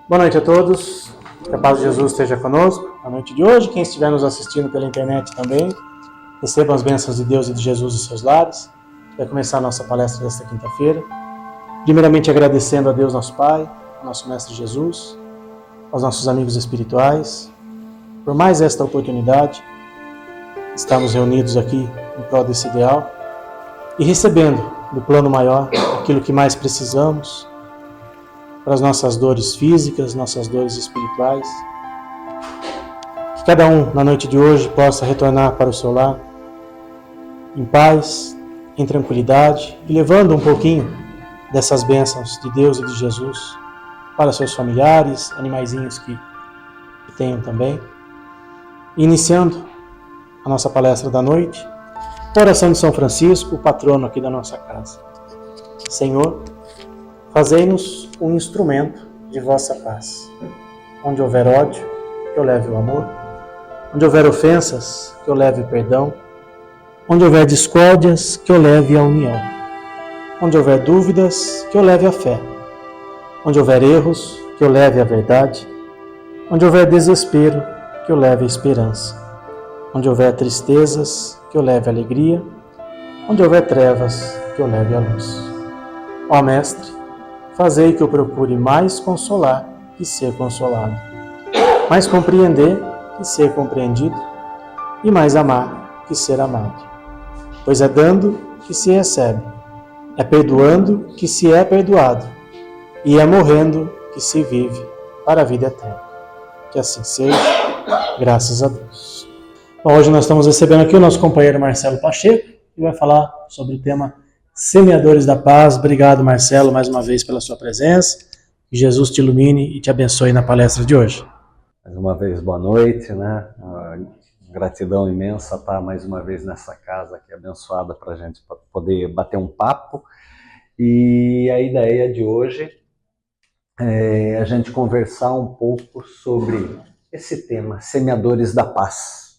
Boa noite a todos, que a paz de Jesus esteja conosco na noite de hoje. Quem estiver nos assistindo pela internet também, recebam as bênçãos de Deus e de Jesus em seus lares. Vai começar a nossa palestra desta quinta-feira. Primeiramente agradecendo a Deus nosso Pai, ao nosso Mestre Jesus, aos nossos amigos espirituais, por mais esta oportunidade. Estamos reunidos aqui em prol desse ideal e recebendo do plano maior aquilo que mais precisamos, para as nossas dores físicas, nossas dores espirituais. Que cada um, na noite de hoje, possa retornar para o seu lar em paz, em tranquilidade, e levando um pouquinho dessas bênçãos de Deus e de Jesus para seus familiares, animaizinhos que tenham também. Iniciando a nossa palestra da noite, oração de São Francisco, o patrono aqui da nossa casa. Senhor, fazei-nos um instrumento de vossa paz. Onde houver ódio, que eu leve o amor. Onde houver ofensas, que eu leve o perdão. Onde houver discórdias, que eu leve a união. Onde houver dúvidas, que eu leve a fé. Onde houver erros, que eu leve a verdade. Onde houver desespero, que eu leve a esperança. Onde houver tristezas, que eu leve a alegria. Onde houver trevas, que eu leve a luz. Ó Mestre, fazei que eu procure mais consolar que ser consolado, mais compreender que ser compreendido, e mais amar que ser amado. Pois é dando que se recebe, é perdoando que se é perdoado, e é morrendo que se vive para a vida eterna. Que assim seja, graças a Deus. Bom, hoje nós estamos recebendo aqui o nosso companheiro Marcelo Pacheco, que vai falar sobre o tema Semeadores da Paz. Obrigado, Marcelo, mais uma vez pela sua presença. Que Jesus te ilumine e te abençoe na palestra de hoje. Mais uma vez, boa noite, né? Gratidão imensa estar mais uma vez nessa casa aqui abençoada para a gente poder bater um papo. E a ideia de hoje é a gente conversar um pouco sobre esse tema, Semeadores da Paz.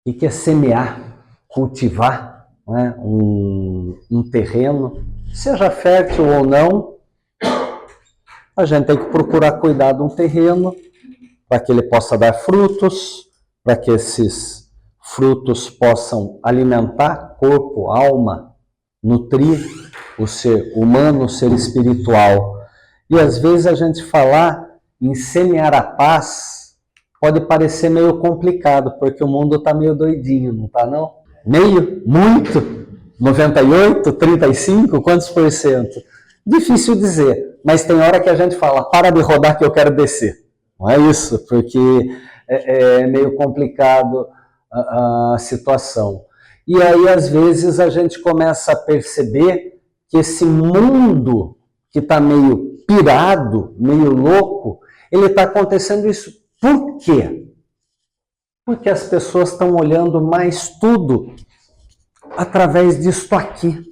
O que é semear, cultivar, né, um terreno, seja fértil ou não, a gente tem que procurar cuidar de um terreno para que ele possa dar frutos, para que esses frutos possam alimentar corpo, alma, nutrir o ser humano, o ser espiritual. E às vezes a gente falar em semear a paz pode parecer meio complicado, porque o mundo está meio doidinho, não está não? Meio? Muito? 98? 35? Quantos por cento? Difícil dizer, mas tem hora que a gente fala, para de rodar que eu quero descer. Não é isso, porque é meio complicado a situação. E aí, às vezes, a gente começa a perceber que esse mundo que está meio pirado, meio louco, ele está acontecendo isso. Por quê? Porque as pessoas estão olhando mais tudo através disto aqui,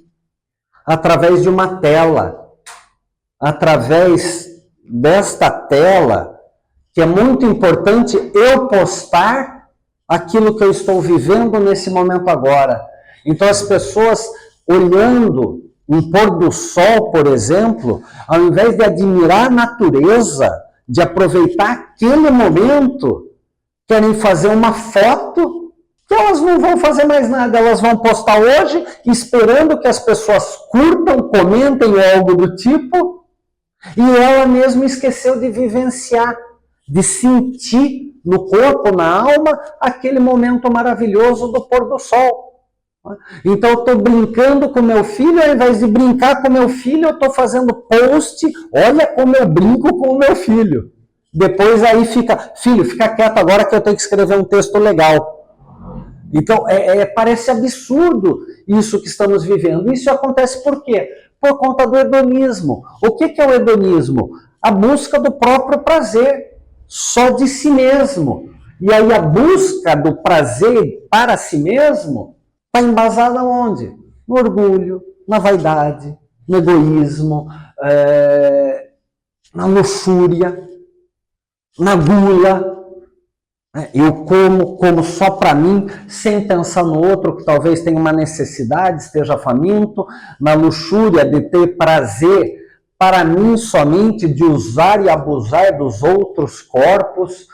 através de uma tela, através desta tela, que é muito importante eu postar aquilo que eu estou vivendo nesse momento agora. Então as pessoas olhando um pôr do sol, por exemplo, ao invés de admirar a natureza, de aproveitar aquele momento, querem fazer uma foto que elas não vão fazer mais nada, elas vão postar hoje, esperando que as pessoas curtam, comentem ou algo do tipo, e ela mesma esqueceu de vivenciar, de sentir no corpo, na alma, aquele momento maravilhoso do pôr do sol. Então eu estou brincando com meu filho, ao invés de brincar com meu filho, eu estou fazendo post, olha como eu brinco com o meu filho. Depois aí fica, filho, fica quieto agora que eu tenho que escrever um texto legal. Então, parece absurdo isso que estamos vivendo. Isso acontece por quê? Por conta do hedonismo. O que é o hedonismo? A busca do próprio prazer, só de si mesmo. E aí a busca do prazer para si mesmo está embasada onde? No orgulho, na vaidade, no egoísmo, na luxúria, na gula. Eu como só para mim, sem pensar no outro que talvez tenha uma necessidade, esteja faminto, na luxúria de ter prazer para mim somente de usar e abusar dos outros corpos,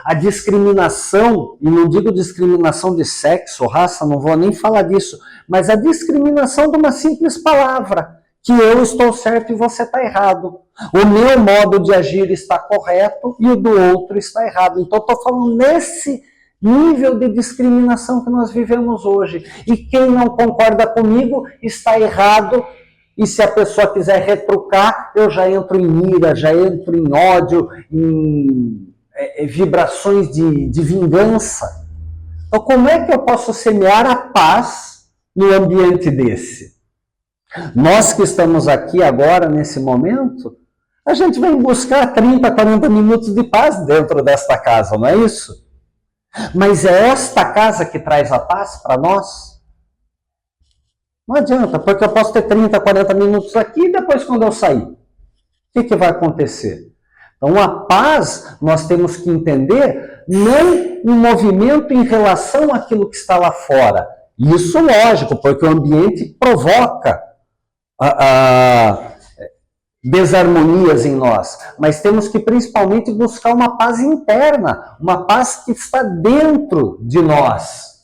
a discriminação, e não digo discriminação de sexo, raça, não vou nem falar disso, mas a discriminação de uma simples palavra, que eu estou certo e você está errado. O meu modo de agir está correto e o do outro está errado. Então, estou falando nesse nível de discriminação que nós vivemos hoje. E quem não concorda comigo está errado. E se a pessoa quiser retrucar, eu já entro em ira, já entro em ódio, em vibrações de vingança. Então, como é que eu posso semear a paz no ambiente desse? Nós que estamos aqui agora, nesse momento, a gente vem buscar 30, 40 minutos de paz dentro desta casa, não é isso? Mas é esta casa que traz a paz para nós? Não adianta, porque eu posso ter 30, 40 minutos aqui e depois quando eu sair, o que vai acontecer? Então a paz nós temos que entender não um movimento em relação àquilo que está lá fora. Isso lógico, porque o ambiente provoca desarmonias em nós, mas temos que principalmente buscar uma paz interna, uma paz que está dentro de nós.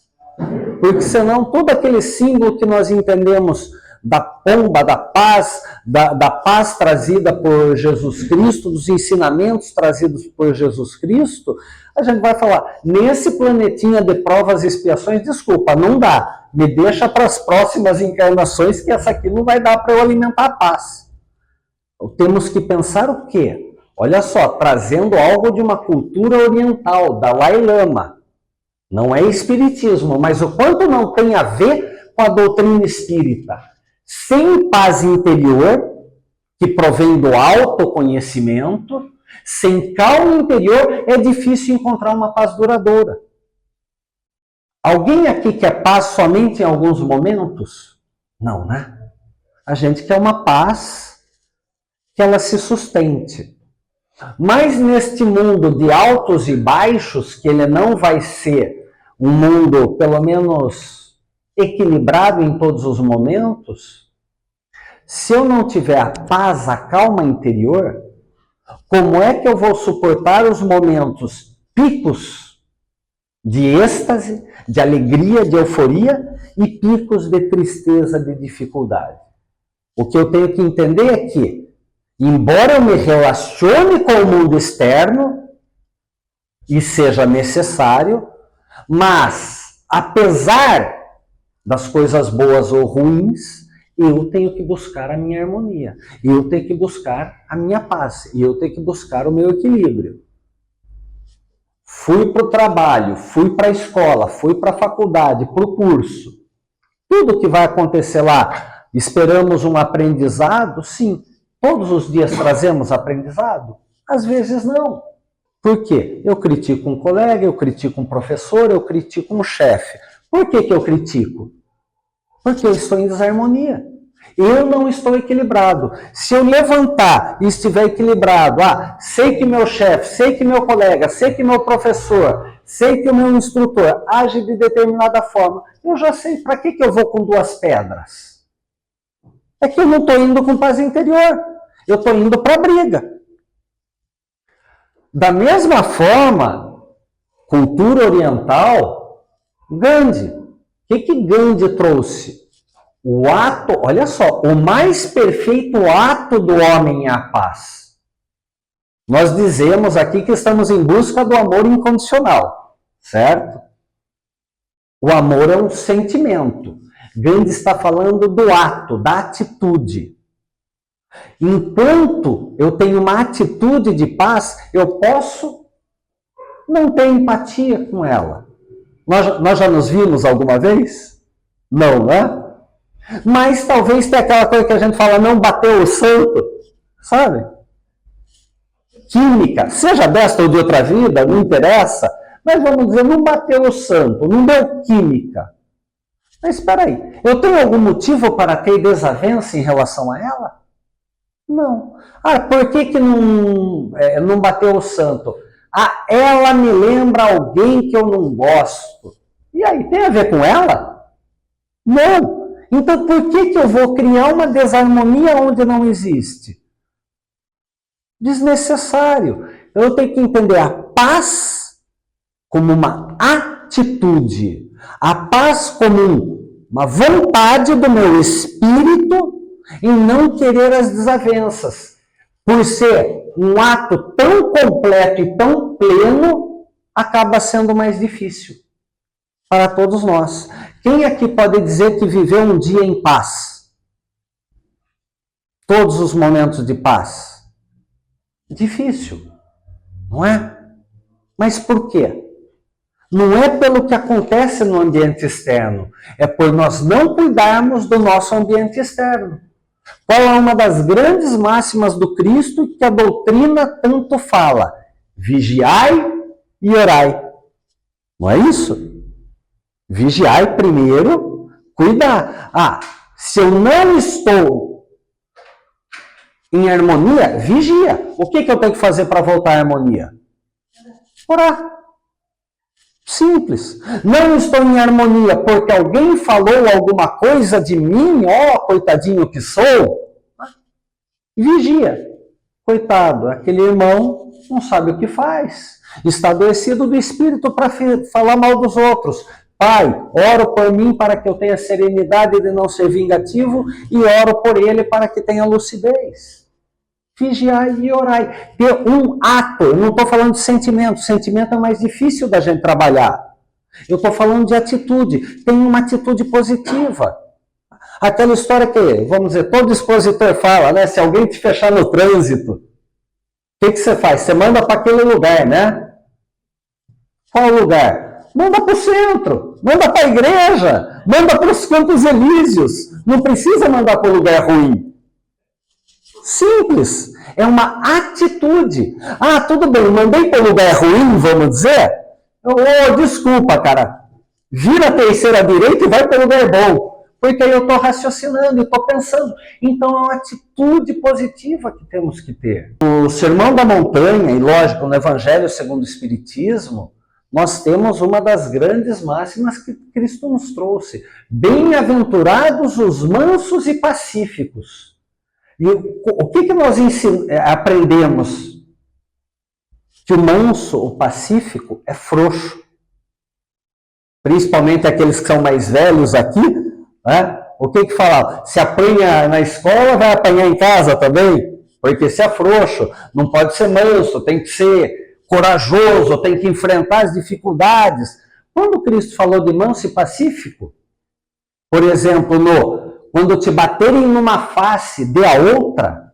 Porque senão todo aquele símbolo que nós entendemos da pomba, da paz trazida por Jesus Cristo, dos ensinamentos trazidos por Jesus Cristo, a gente vai falar, nesse planetinha de provas e expiações, desculpa, não dá. Me deixa para as próximas encarnações que essa aqui não vai dar para eu alimentar a paz. Então, temos que pensar o quê? Olha só, trazendo algo de uma cultura oriental, Dalai Lama. Não é espiritismo, mas o quanto não tem a ver com a doutrina espírita. Sem paz interior, que provém do autoconhecimento, sem calma interior, é difícil encontrar uma paz duradoura. Alguém aqui quer paz somente em alguns momentos? Não, né? A gente quer uma paz que ela se sustente. Mas neste mundo de altos e baixos, que ele não vai ser um mundo, pelo menos, equilibrado em todos os momentos, se eu não tiver a paz, a calma interior, como é que eu vou suportar os momentos picos de êxtase, de alegria, de euforia e picos de tristeza, de dificuldade? O que eu tenho que entender é que, embora eu me relacione com o mundo externo e seja necessário, mas, apesar das coisas boas ou ruins, eu tenho que buscar a minha harmonia, eu tenho que buscar a minha paz, e eu tenho que buscar o meu equilíbrio. Fui para o trabalho, fui para a escola, fui para a faculdade, para o curso. Tudo que vai acontecer lá, esperamos um aprendizado? Sim. Todos os dias trazemos aprendizado? Às vezes não. Por quê? Eu critico um colega, eu critico um professor, eu critico um chefe. Por que eu critico? Porque eu estou em desarmonia. Eu não estou equilibrado. Se eu levantar e estiver equilibrado, sei que meu chefe, sei que meu colega, sei que meu professor, sei que o meu instrutor age de determinada forma, eu já sei para que eu vou com duas pedras. É que eu não estou indo com paz interior. Eu estou indo para a briga. Da mesma forma, cultura oriental, Gandhi. O que Gandhi trouxe? O ato, olha só, o mais perfeito ato do homem é a paz. Nós dizemos aqui que estamos em busca do amor incondicional, certo? O amor é um sentimento. Gandhi está falando do ato, da atitude. Enquanto eu tenho uma atitude de paz, eu posso não ter empatia com ela. Nós já nos vimos alguma vez? Não, né? Mas talvez tenha aquela coisa que a gente fala, não bateu o santo, sabe? Química, seja desta ou de outra vida, não interessa, mas vamos dizer, não bateu o santo, não deu química. Mas espera aí, eu tenho algum motivo para ter desavença em relação a ela? Não. Por que não bateu o santo? Ela me lembra alguém que eu não gosto. E aí, tem a ver com ela? Não. Então, por que eu vou criar uma desarmonia onde não existe? Desnecessário. Eu tenho que entender a paz como uma atitude, a paz como uma vontade do meu espírito em não querer as desavenças. Por ser um ato tão completo e tão pleno, acaba sendo mais difícil para todos nós. Quem aqui pode dizer que viveu um dia em paz? Todos os momentos de paz? Difícil, não é? Mas por quê? Não é pelo que acontece no ambiente externo, é por nós não cuidarmos do nosso ambiente externo. Qual é uma das grandes máximas do Cristo que a doutrina tanto fala? Vigiai e orai. Não é isso? Vigiai primeiro, cuidar. Se eu não estou em harmonia, vigia. O que eu tenho que fazer para voltar à harmonia? Orar. Simples. Não estou em harmonia porque alguém falou alguma coisa de mim, coitadinho que sou. Vigia. Coitado, aquele irmão não sabe o que faz. Está adoecido do espírito para falar mal dos outros. Pai, oro por mim para que eu tenha serenidade de não ser vingativo e oro por ele para que tenha lucidez. Vigiai e orai. Ter um ato, eu não estou falando de sentimento. Sentimento é mais difícil da gente trabalhar. Eu estou falando de atitude. Tem uma atitude positiva. Aquela história que, vamos dizer, todo expositor fala, né? Se alguém te fechar no trânsito, o que você faz? Você manda para aquele lugar, né? Qual lugar? Manda para o centro, manda para a igreja, manda para os Campos Elíseos. Não precisa mandar para o lugar ruim. Simples. É uma atitude. Tudo bem, mandei para o lugar ruim, vamos dizer? Desculpa, cara. Vira a terceira direita e vai para o lugar bom. Porque aí eu estou raciocinando, eu estou pensando. Então é uma atitude positiva que temos que ter. No Sermão da Montanha, e lógico, no Evangelho segundo o Espiritismo, nós temos uma das grandes máximas que Cristo nos trouxe. Bem-aventurados os mansos e pacíficos. E o que nós aprendemos? Que o manso, o pacífico, é frouxo. Principalmente aqueles que são mais velhos aqui, né? O que falava? Se apanha na escola, vai apanhar em casa também? Porque se é frouxo, não pode ser manso, tem que ser corajoso, tem que enfrentar as dificuldades. Quando Cristo falou de manso e pacífico, por exemplo, quando te baterem numa face, dê a outra,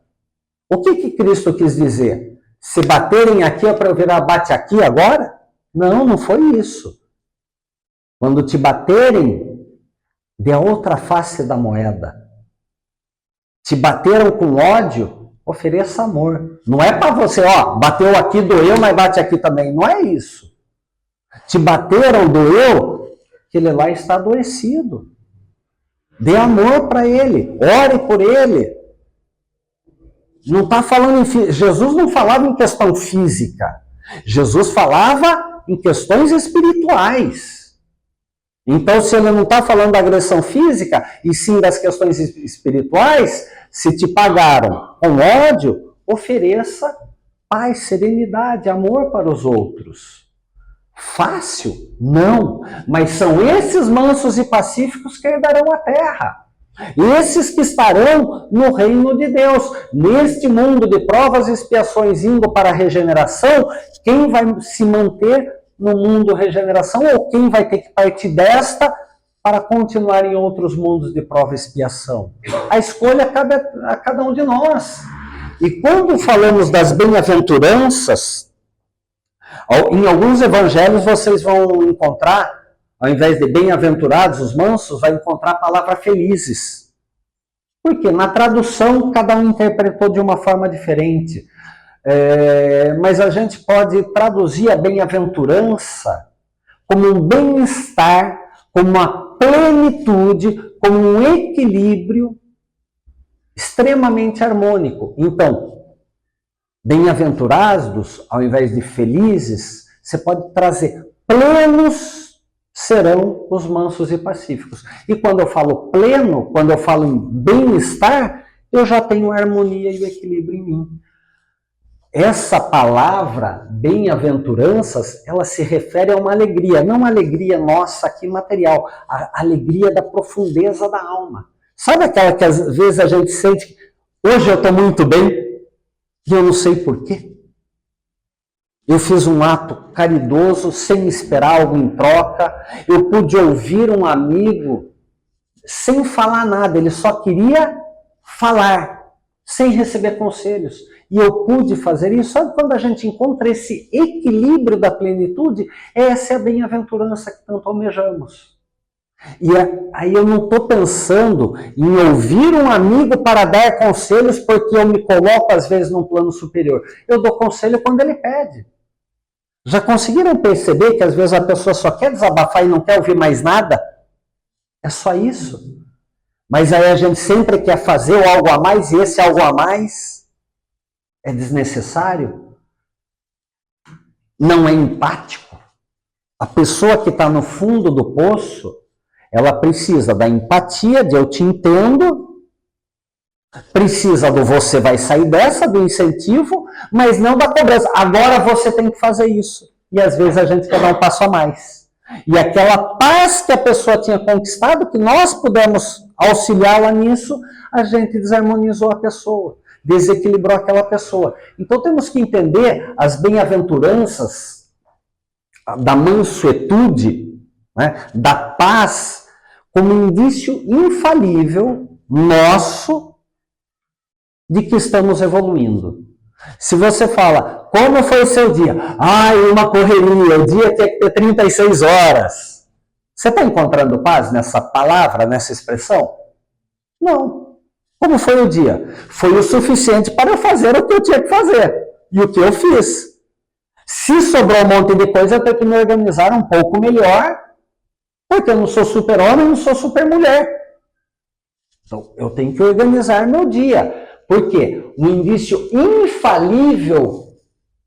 o que Cristo quis dizer? Se baterem aqui é para eu virar bate aqui agora? Não foi isso. Quando te baterem, dê a outra face da moeda. Te bateram com ódio, ofereça amor. Não é para você, bateu aqui, doeu, mas bate aqui também. Não é isso. Te bateram, doeu, aquele lá está adoecido. Dê amor para ele, ore por ele. Não está falando Jesus não falava em questão física. Jesus falava em questões espirituais. Então, se ele não está falando da agressão física, e sim das questões espirituais, se te pagaram com ódio, ofereça paz, serenidade, amor para os outros. Fácil? Não. Mas são esses mansos e pacíficos que herdarão a terra. Esses que estarão no reino de Deus. Neste mundo de provas e expiações indo para a regeneração, quem vai se manter no mundo regeneração ou quem vai ter que partir desta para continuar em outros mundos de prova e expiação? A escolha cabe a cada um de nós. E quando falamos das bem-aventuranças, em alguns evangelhos vocês vão encontrar, ao invés de bem-aventurados, os mansos, vai encontrar a palavra felizes. Porque na tradução cada um interpretou de uma forma diferente. Mas a gente pode traduzir a bem-aventurança como um bem-estar, como uma plenitude, como um equilíbrio extremamente harmônico. Então, bem-aventurados, ao invés de felizes, você pode trazer plenos serão os mansos e pacíficos. E quando eu falo pleno, quando eu falo em bem-estar, eu já tenho a harmonia e o equilíbrio em mim. Essa palavra, bem-aventuranças, ela se refere a uma alegria, não a alegria nossa aqui material, a alegria da profundeza da alma. Sabe aquela que às vezes a gente sente, hoje eu estou muito bem, e eu não sei porquê? Eu fiz um ato caridoso, sem esperar algo em troca, eu pude ouvir um amigo, sem falar nada, ele só queria falar, sem receber conselhos. E eu pude fazer isso. Sabe quando a gente encontra esse equilíbrio da plenitude? Essa é a bem-aventurança que tanto almejamos. E aí eu não estou pensando em ouvir um amigo para dar conselhos porque eu me coloco às vezes num plano superior. Eu dou conselho quando ele pede. Já conseguiram perceber que às vezes a pessoa só quer desabafar e não quer ouvir mais nada? É só isso. Mas aí a gente sempre quer fazer algo a mais e esse algo a mais é desnecessário, não é empático. A pessoa que está no fundo do poço, ela precisa da empatia, de eu te entendo, precisa do você vai sair dessa, do incentivo, mas não da cobrança. Agora você tem que fazer isso. E às vezes a gente quer dar um passo a mais. E aquela paz que a pessoa tinha conquistado, que nós pudemos auxiliá-la nisso, a gente desarmonizou a pessoa. Desequilibrou aquela pessoa. Então temos que entender as bem-aventuranças da mansuetude, né, da paz, como indício infalível nosso de que estamos evoluindo. Se você fala, como foi o seu dia? Uma correria, o dia tinha que ter 36 horas. Você está encontrando paz nessa palavra, nessa expressão? Não. Como foi o dia? Foi o suficiente para eu fazer o que eu tinha que fazer. E o que eu fiz. Se sobrou um monte de coisa, eu tenho que me organizar um pouco melhor, porque eu não sou super-homem, não sou super-mulher. Então, eu tenho que organizar meu dia. Por quê? Um indício infalível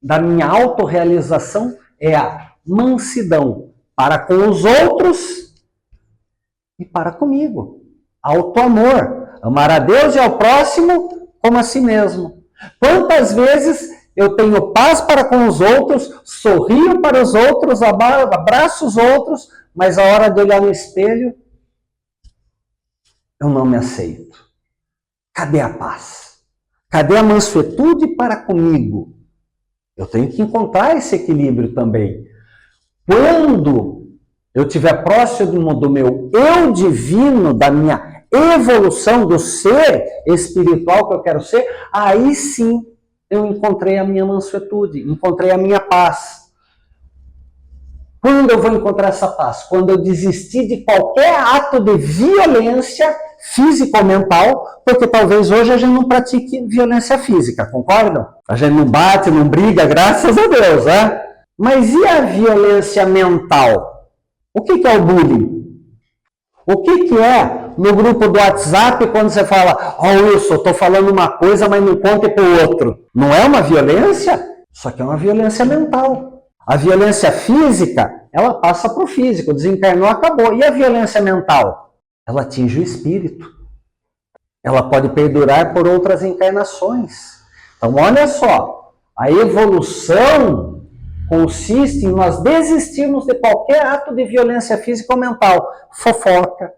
da minha autorrealização é a mansidão para com os outros e para comigo. Auto-amor. Amar a Deus e ao próximo como a si mesmo. Quantas vezes eu tenho paz para com os outros, sorrio para os outros, abraço os outros, mas a hora de olhar no espelho, eu não me aceito. Cadê a paz? Cadê a mansuetude para comigo? Eu tenho que encontrar esse equilíbrio também. Quando eu estiver próximo do meu eu divino, da minha evolução do ser espiritual que eu quero ser, aí sim eu encontrei a minha mansuetude, encontrei a minha paz. Quando eu vou encontrar essa paz? Quando eu desistir de qualquer ato de violência física ou mental, porque talvez hoje a gente não pratique violência física, concordam? A gente não bate, não briga, graças a Deus, né? Mas e a violência mental? O que é o bullying? O que é no grupo do WhatsApp quando você fala, Wilson, estou falando uma coisa, mas não conte para o outro? Não é uma violência? Só que é uma violência mental. A violência física, ela passa para o físico, desencarnou, acabou. E a violência mental? Ela atinge o espírito. Ela pode perdurar por outras encarnações. Então, olha só, a evolução consiste em nós desistirmos de qualquer ato de violência física ou mental. Fofoca.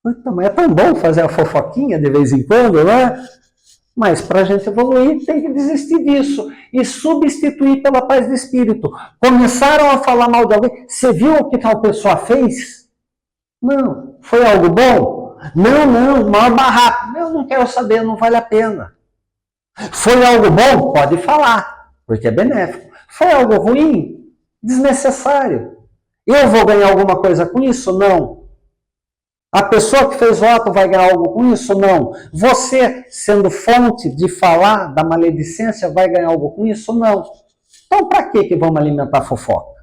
Mas é tão bom fazer a fofoquinha de vez em quando, né? Mas para a gente evoluir, tem que desistir disso e substituir pela paz de espírito. Começaram a falar mal de alguém. Você viu o que tal pessoa fez? Não. Foi algo bom? Não, maior barraco. Eu não quero saber, não vale a pena. Foi algo bom? Pode falar, porque é benéfico. Foi algo ruim? Desnecessário. Eu vou ganhar alguma coisa com isso? Não. A pessoa que fez o ato vai ganhar algo com isso? Não. Você, sendo fonte de falar da maledicência, vai ganhar algo com isso? Não. Então, para que vamos alimentar fofoca?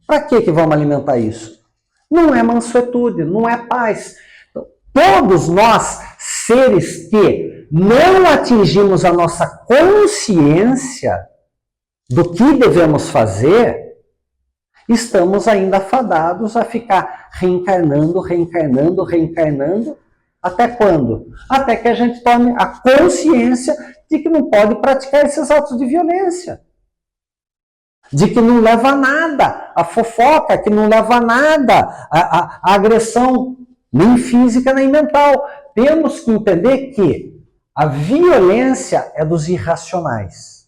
Para que vamos alimentar isso? Não é mansuetude, não é paz. Então, todos nós, seres que não atingimos a nossa consciência do que devemos fazer, estamos ainda fadados a ficar reencarnando. Até quando? Até que a gente tome a consciência de que não pode praticar esses atos de violência. De que não leva a nada. A fofoca, que não leva a nada. A agressão, nem física, nem mental. Temos que entender que a violência é dos irracionais.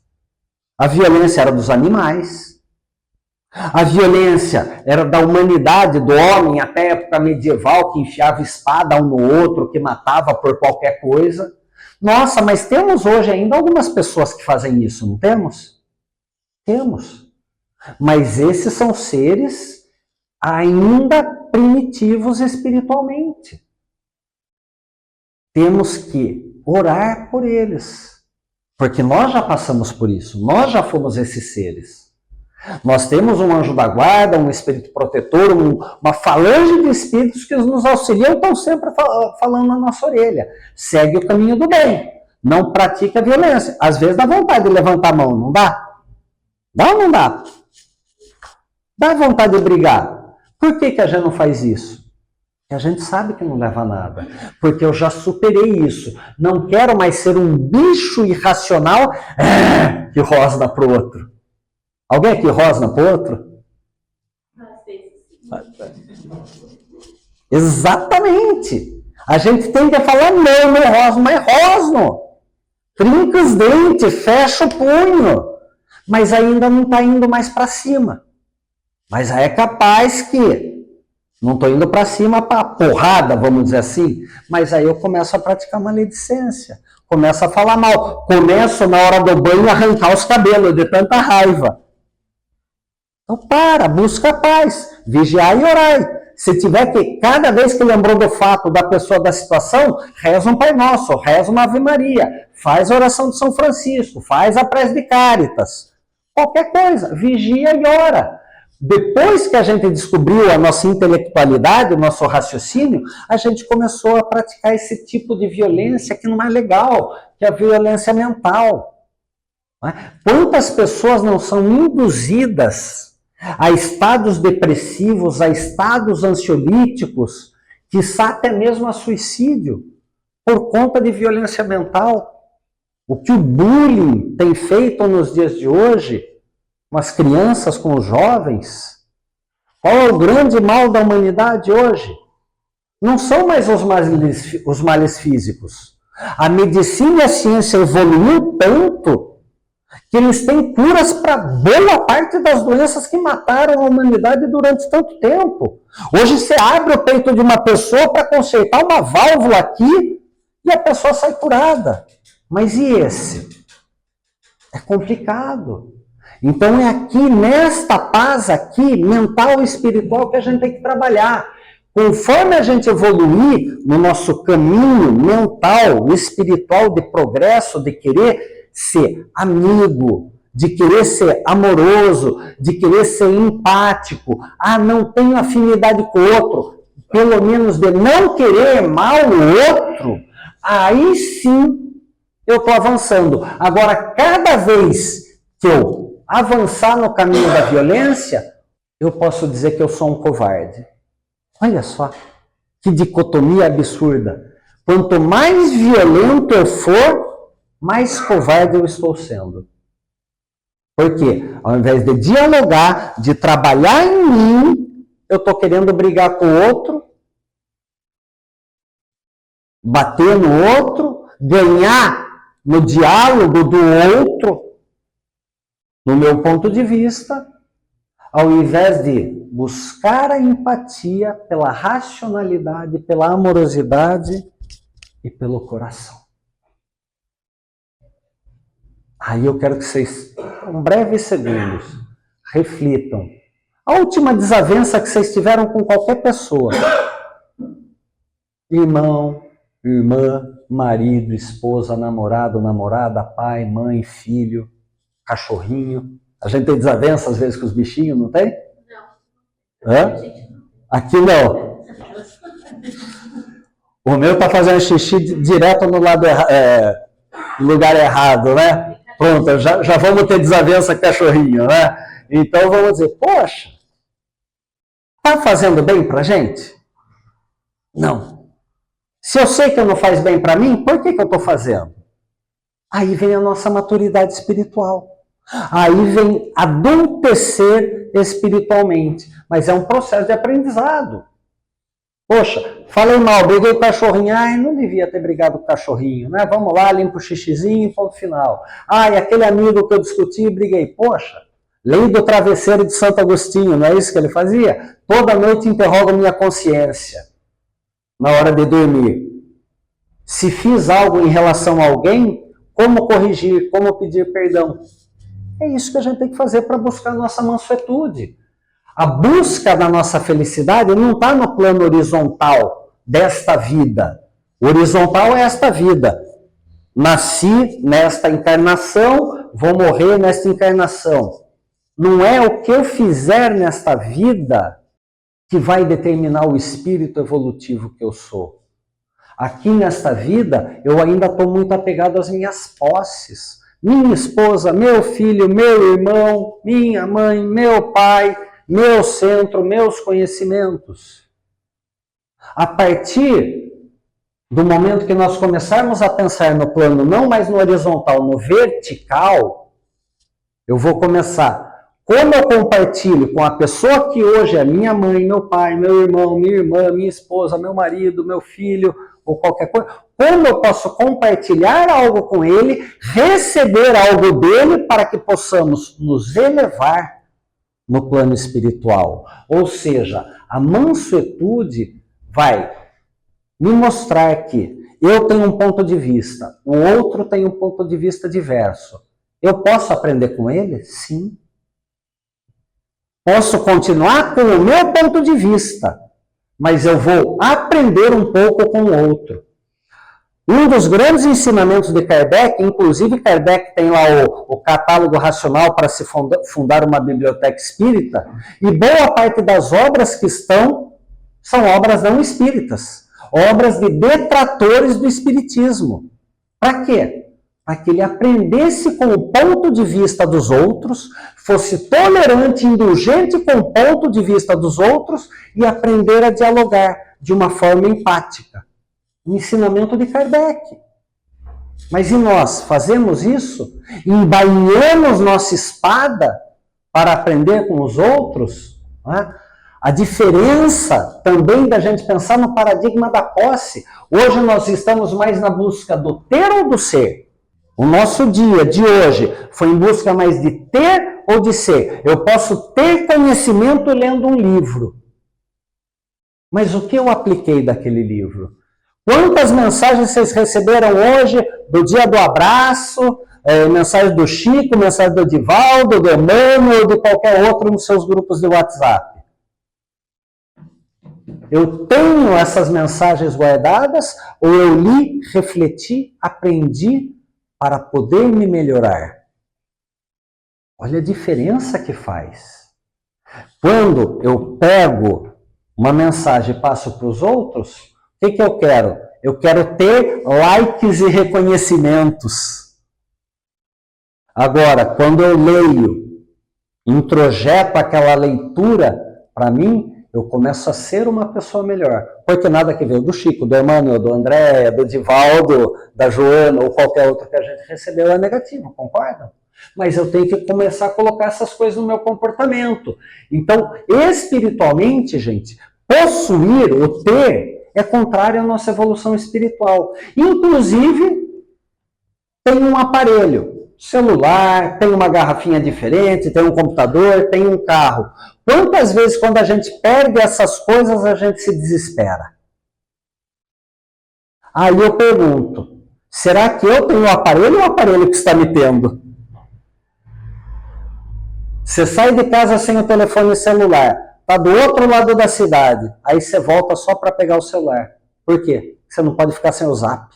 A violência era dos animais. A violência era da humanidade, do homem, até a época medieval, que enfiava espada um no outro, que matava por qualquer coisa. Nossa, mas temos hoje ainda algumas pessoas que fazem isso, não temos? Temos. Mas esses são seres ainda primitivos espiritualmente. Temos que orar por eles. Porque nós já passamos por isso, nós já fomos esses seres. Nós temos um anjo da guarda, um espírito protetor, uma falange de espíritos que nos auxiliam e estão sempre falando na nossa orelha. Segue o caminho do bem. Não pratique a violência. Às vezes dá vontade de levantar a mão, não dá? Dá ou não dá? Dá vontade de brigar. Por que a gente não faz isso? Porque a gente sabe que não leva a nada. Porque eu já superei isso. Não quero mais ser um bicho irracional que rosna para o outro. Alguém aqui rosna para o outro? Exatamente. A gente tem que falar, não rosno, mas rosno. Trinca os dentes, fecha o punho. Mas ainda não está indo mais para cima. Mas aí é capaz que não estou indo para cima para porrada, vamos dizer assim. Mas aí eu começo a praticar maledicência. Começo a falar mal. Começo na hora do banho a arrancar os cabelos de tanta raiva. Então busca a paz, vigiai e orai. Se tiver que, cada vez que lembrou do fato da pessoa, da situação, reza um Pai Nosso, reza uma Ave Maria, faz a oração de São Francisco, faz a prece de Cáritas. Qualquer coisa, vigia e ora. Depois que a gente descobriu a nossa intelectualidade, o nosso raciocínio, a gente começou a praticar esse tipo de violência que não é legal, que é a violência mental. Quantas pessoas não são induzidas a estados depressivos, a estados ansiolíticos, quiçá até mesmo a suicídio, por conta de violência mental? O que o bullying tem feito nos dias de hoje, com as crianças, com os jovens? Qual é o grande mal da humanidade hoje? Não são mais os males físicos. A medicina e a ciência evoluiu tanto que eles têm curas para boa parte das doenças que mataram a humanidade durante tanto tempo. Hoje você abre o peito de uma pessoa para consertar uma válvula aqui e a pessoa sai curada. Mas e esse? É complicado. Então é aqui, nesta paz aqui, mental e espiritual, que a gente tem que trabalhar. Conforme a gente evoluir no nosso caminho mental, espiritual de progresso, de querer ser amigo, de querer ser amoroso, de querer ser empático, não tenho afinidade com o outro, pelo menos de não querer mal o outro, aí sim eu estou avançando. Agora, cada vez que eu avançar no caminho da violência, eu posso dizer que eu sou um covarde. Olha só, que dicotomia absurda. Quanto mais violento eu for, mais covarde eu estou sendo. Por quê? Ao invés de dialogar, de trabalhar em mim, eu estou querendo brigar com o outro, bater no outro, ganhar no diálogo do outro, no meu ponto de vista, ao invés de buscar a empatia pela racionalidade, pela amorosidade e pelo coração. Aí eu quero que vocês, em breves segundos, reflitam. A última desavença que vocês tiveram com qualquer pessoa. Irmão, irmã, marido, esposa, namorado, namorada, pai, mãe, filho, cachorrinho. A gente tem desavença às vezes com os bichinhos, não tem? Não. Hã? Aqui não. O meu tá fazendo xixi direto no lado lugar errado, né? Pronto, já vamos ter desavença com cachorrinho, né? Então vamos dizer, poxa, Está fazendo bem para a gente? Não. Se eu sei que não faz bem para mim, por que eu estou fazendo? Aí vem a nossa maturidade espiritual. Aí vem adultecer espiritualmente. Mas é um processo de aprendizado. Poxa, falei mal, briguei com o cachorrinho. Ai, não devia ter brigado com o cachorrinho, né? Vamos lá, limpa o xixizinho, ponto final. Ai, aquele amigo que eu discuti e briguei. Poxa, lei do travesseiro de Santo Agostinho, não é isso que ele fazia? Toda noite interroga minha consciência, na hora de dormir. Se fiz algo em relação a alguém, como corrigir, como pedir perdão? É isso que a gente tem que fazer para buscar a nossa mansuetude. A busca da nossa felicidade não está no plano horizontal desta vida. O horizontal é esta vida. Nasci nesta encarnação, vou morrer nesta encarnação. Não é o que eu fizer nesta vida que vai determinar o espírito evolutivo que eu sou. Aqui nesta vida, eu ainda estou muito apegado às minhas posses. Minha esposa, meu filho, meu irmão, minha mãe, meu pai, meu centro, meus conhecimentos. A partir do momento que nós começarmos a pensar no plano, não mais no horizontal, no vertical, eu vou começar. Como eu compartilho com a pessoa que hoje é minha mãe, meu pai, meu irmão, minha irmã, minha esposa, meu marido, meu filho, ou qualquer coisa, como eu posso compartilhar algo com ele, receber algo dele para que possamos nos elevar no plano espiritual. Ou seja, a mansuetude vai me mostrar que eu tenho um ponto de vista, o outro tem um ponto de vista diverso. Eu posso aprender com ele? Sim. Posso continuar com o meu ponto de vista, mas eu vou aprender um pouco com o outro. Um dos grandes ensinamentos de Kardec, inclusive Kardec tem lá o catálogo racional para se fundar uma biblioteca espírita, e boa parte das obras que estão são obras não espíritas, obras de detratores do espiritismo. Para quê? Para que ele aprendesse com o ponto de vista dos outros, fosse tolerante e indulgente com o ponto de vista dos outros e aprender a dialogar de uma forma empática. O ensinamento de Kardec. Mas e nós fazemos isso? Embainhamos nossa espada para aprender com os outros? Né? A diferença também da gente pensar no paradigma da posse. Hoje nós estamos mais na busca do ter ou do ser. O nosso dia de hoje foi em busca mais de ter ou de ser. Eu posso ter conhecimento lendo um livro. Mas o que eu apliquei daquele livro? Quantas mensagens vocês receberam hoje do dia do abraço, mensagem do Chico, mensagem do Edivaldo, do Emmanuel ou de qualquer outro nos seus grupos de WhatsApp? Eu tenho essas mensagens guardadas ou eu li, refleti, aprendi para poder me melhorar? Olha a diferença que faz. Quando eu pego uma mensagem e passo para os outros, o que eu quero? Eu quero ter likes e reconhecimentos. Agora, quando eu leio, introjeto aquela leitura para mim, eu começo a ser uma pessoa melhor. Porque nada que veio do Chico, do Emmanuel, do André, do Divaldo, da Joana ou qualquer outro que a gente recebeu é negativo, concordam? Mas eu tenho que começar a colocar essas coisas no meu comportamento. Então, espiritualmente, gente, possuir, o ter, é contrário à nossa evolução espiritual. Inclusive, tem um aparelho, celular, tem uma garrafinha diferente, tem um computador, tem um carro. Quantas vezes, quando a gente perde essas coisas, a gente se desespera? Aí eu pergunto, será que eu tenho o aparelho ou o aparelho que está me tendo? Você sai de casa sem o telefone celular, está do outro lado da cidade, aí você volta só para pegar o celular. Por quê? Você não pode ficar sem o Zap.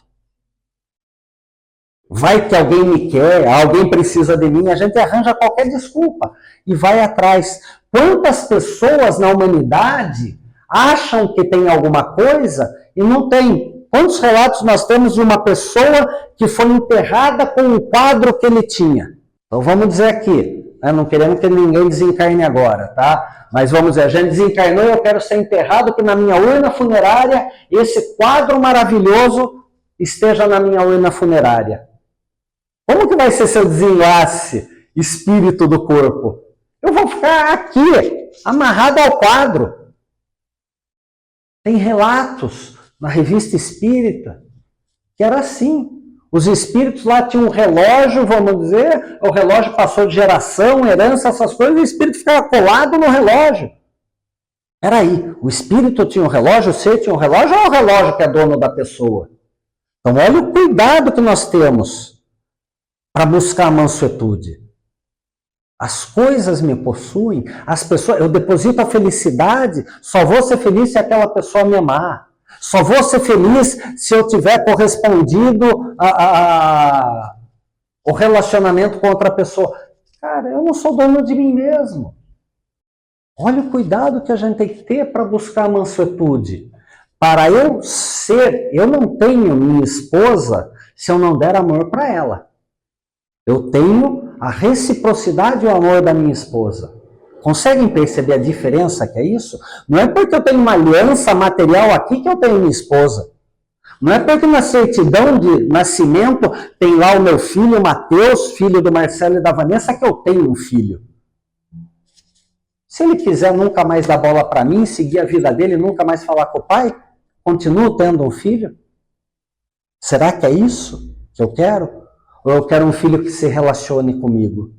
Vai que alguém me quer, alguém precisa de mim, a gente arranja qualquer desculpa e vai atrás. Quantas pessoas na humanidade acham que tem alguma coisa e não tem? Quantos relatos nós temos de uma pessoa que foi enterrada com um quadro que ele tinha? Então vamos dizer aqui, né? Não queremos que ninguém desencarne agora, tá? Mas vamos dizer, a gente desencarnou e eu quero ser enterrado, que na minha urna funerária, esse quadro maravilhoso esteja na minha urna funerária. Como que vai ser seu desenlace, espírito do corpo? Eu vou ficar aqui, amarrado ao quadro. Tem relatos na revista espírita que era assim. Os espíritos lá tinham um relógio, vamos dizer, o relógio passou de geração, herança, essas coisas, e o espírito ficava colado no relógio. Peraí, o espírito tinha um relógio, você tinha um relógio, ou é o relógio que é dono da pessoa? Então olha o cuidado que nós temos para buscar a mansuetude. As coisas me possuem, as pessoas, eu deposito a felicidade, só vou ser feliz se aquela pessoa me amar. Só vou ser feliz se eu tiver correspondido o relacionamento com outra pessoa. Cara, eu não sou dono de mim mesmo. Olha o cuidado que a gente tem que ter para buscar a mansuetude. Para eu ser, eu não tenho minha esposa se eu não der amor para ela. Eu tenho a reciprocidade e o amor da minha esposa. Conseguem perceber a diferença que é isso? Não é porque eu tenho uma aliança material aqui que eu tenho minha esposa. Não é porque na certidão de nascimento tem lá o meu filho, o Mateus, filho do Marcelo e da Vanessa, que eu tenho um filho. Se ele quiser nunca mais dar bola para mim, seguir a vida dele, nunca mais falar com o pai, continuo tendo um filho? Será que é isso que eu quero? Ou eu quero um filho que se relacione comigo?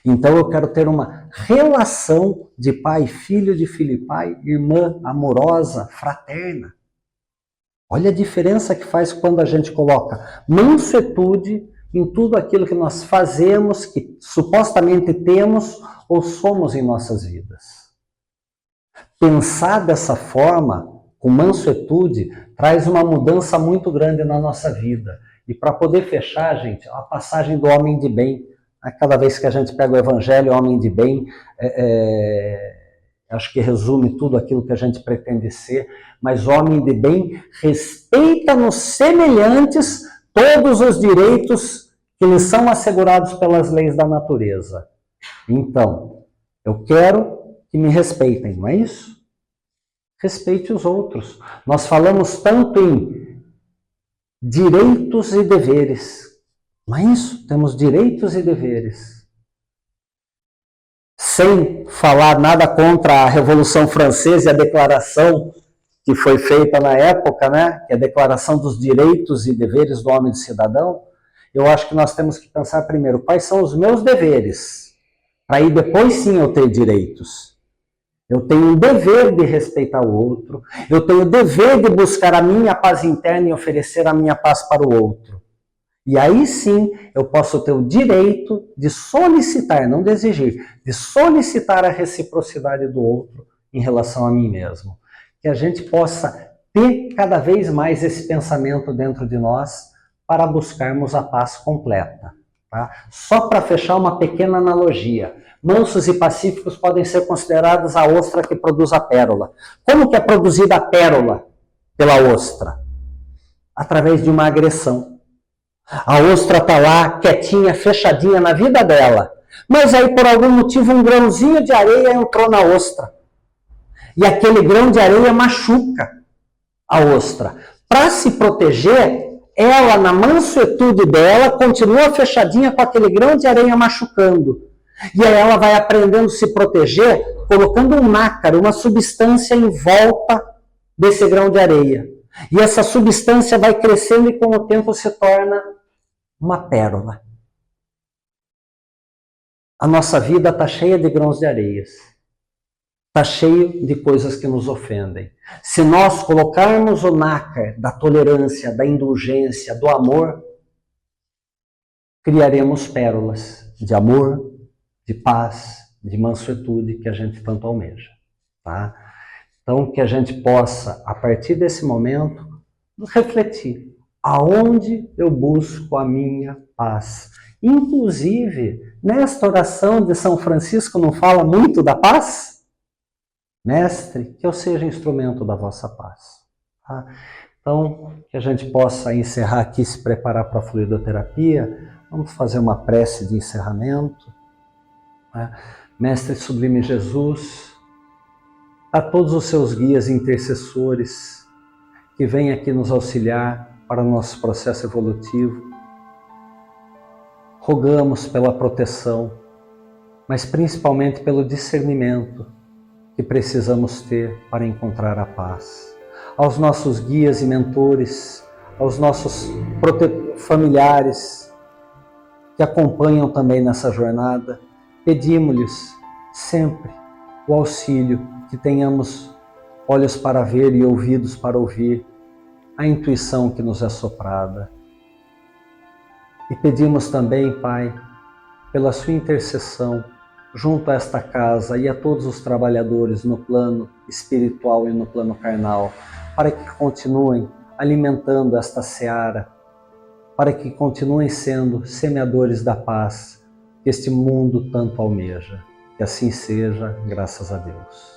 Então eu quero ter uma relação de pai e filho, de filho e pai, irmã amorosa, fraterna. Olha a diferença que faz quando a gente coloca mansuetude em tudo aquilo que nós fazemos, que supostamente temos ou somos em nossas vidas. Pensar dessa forma, com mansuetude, traz uma mudança muito grande na nossa vida. E para poder fechar, gente, a passagem do homem de bem. Cada vez que a gente pega o Evangelho, homem de bem, acho que resume tudo aquilo que a gente pretende ser, mas homem de bem respeita nos semelhantes todos os direitos que lhes são assegurados pelas leis da natureza. Então, eu quero que me respeitem, não é isso? Respeite os outros. Nós falamos tanto em direitos e deveres. Não é isso? Temos direitos e deveres. Sem falar nada contra a Revolução Francesa e a declaração que foi feita na época, né? Que é a Declaração dos Direitos e Deveres do Homem e do Cidadão, eu acho que nós temos que pensar primeiro, quais são os meus deveres? Para aí depois sim eu ter direitos. Eu tenho o dever de respeitar o outro, eu tenho o dever de buscar a minha paz interna e oferecer a minha paz para o outro. E aí sim eu posso ter o direito de solicitar, não de exigir, de solicitar a reciprocidade do outro em relação a mim mesmo. Que a gente possa ter cada vez mais esse pensamento dentro de nós para buscarmos a paz completa. Tá? Só para fechar uma pequena analogia. Mansos e pacíficos podem ser considerados a ostra que produz a pérola. Como que é produzida a pérola pela ostra? Através de uma agressão. A ostra está lá, quietinha, fechadinha na vida dela. Mas aí, por algum motivo, um grãozinho de areia entrou na ostra. E aquele grão de areia machuca a ostra. Para se proteger, ela, na mansuetude dela, continua fechadinha com aquele grão de areia machucando. E aí ela vai aprendendo a se proteger, colocando um nácar, uma substância em volta desse grão de areia. E essa substância vai crescendo e com o tempo se torna uma pérola. A nossa vida está cheia de grãos de areias. Está cheio de coisas que nos ofendem. Se nós colocarmos o nácar da tolerância, da indulgência, do amor, criaremos pérolas de amor, de paz, de mansuetude que a gente tanto almeja. Tá? Então, que a gente possa, a partir desse momento, refletir. Aonde eu busco a minha paz? Inclusive, nesta oração de São Francisco não fala muito da paz? Mestre, que eu seja instrumento da vossa paz. Tá? Então, que a gente possa encerrar aqui, se preparar para a fluidoterapia. Vamos fazer uma prece de encerramento. né? Mestre sublime Jesus, a todos os seus guias e intercessores que vêm aqui nos auxiliar para o nosso processo evolutivo, rogamos pela proteção, mas principalmente pelo discernimento que precisamos ter para encontrar a paz. Aos nossos guias e mentores, aos nossos familiares que acompanham também nessa jornada, pedimos-lhes sempre o auxílio, que tenhamos olhos para ver e ouvidos para ouvir a intuição que nos é soprada. E pedimos também, Pai, pela sua intercessão, junto a esta casa e a todos os trabalhadores no plano espiritual e no plano carnal, para que continuem alimentando esta seara, para que continuem sendo semeadores da paz que este mundo tanto almeja. Que assim seja, graças a Deus.